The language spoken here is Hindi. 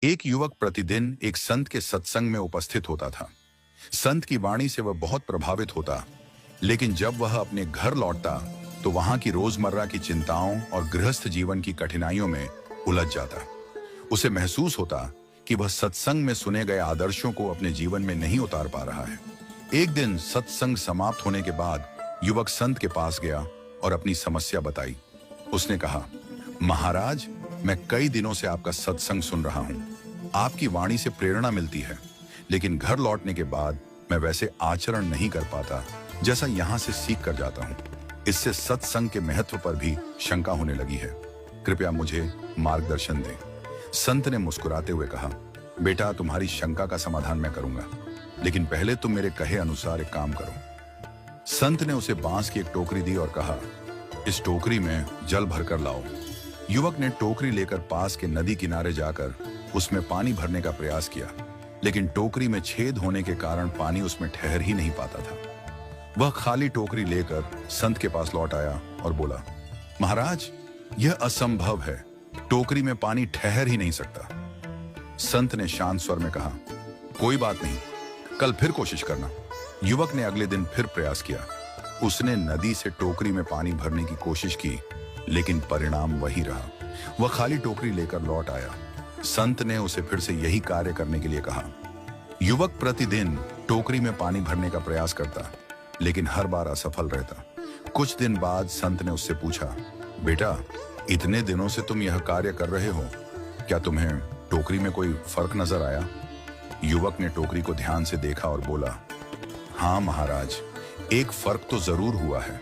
एक युवक प्रतिदिन एक संत के सत्संग में उपस्थित होता था। संत की वाणी से वह बहुत प्रभावित होता, लेकिन जब वह अपने घर लौटता तो वहां की रोजमर्रा की चिंताओं और गृहस्थ जीवन की कठिनाइयों में उलझ जाता। उसे महसूस होता कि वह सत्संग में सुने गए आदर्शों को अपने जीवन में नहीं उतार पा रहा है। एक दिन सत्संग समाप्त होने के बाद युवक संत के पास गया और अपनी समस्या बताई। उसने कहा, महाराज, मैं कई दिनों से आपका सत्संग सुन रहा हूँ। आपकी वाणी से प्रेरणा मिलती है, लेकिन घर लौटने के बाद मैं वैसे आचरण नहीं कर पाता जैसा यहाँ से सीख कर जाता हूँ। इससे सत्संग के महत्व पर भी शंका होने लगी है। कृपया मुझे मार्गदर्शन दें। संत ने मुस्कुराते हुए कहा, बेटा, तुम्हारी शंका का समाधान मैं करूंगा, लेकिन पहले तुम मेरे कहे अनुसार एक काम करो। संत ने उसे बांस की एक टोकरी दी और कहा, इस टोकरी में जल भरकर लाओ। युवक ने टोकरी लेकर पास के नदी किनारे जाकर उसमें पानी भरने का प्रयास किया, लेकिन टोकरी में छेद होने के कारण पानी उसमें ठहर ही नहीं पाता था। वह खाली टोकरी लेकर संत के पास लौट आया और बोला, महाराज, यह असंभव है, टोकरी में पानी ठहर ही नहीं सकता। संत ने शांत स्वर में कहा, कोई बात नहीं, कल फिर कोशिश करना। युवक ने अगले दिन फिर प्रयास किया। उसने नदी से टोकरी में पानी भरने की कोशिश की, लेकिन परिणाम वही रहा। वह खाली टोकरी लेकर लौट आया। संत ने उसे फिर से यही कार्य करने के लिए कहा। युवक प्रतिदिन टोकरी में पानी भरने का प्रयास करता, लेकिन हर बार असफल रहता। कुछ दिन बाद संत ने उससे पूछा, बेटा, इतने दिनों से तुम यह कार्य कर रहे हो, क्या तुम्हें टोकरी में कोई फर्क नजर आया? युवक ने टोकरी को ध्यान से देखा और बोला, हाँ महाराज, एक फर्क तो जरूर हुआ है।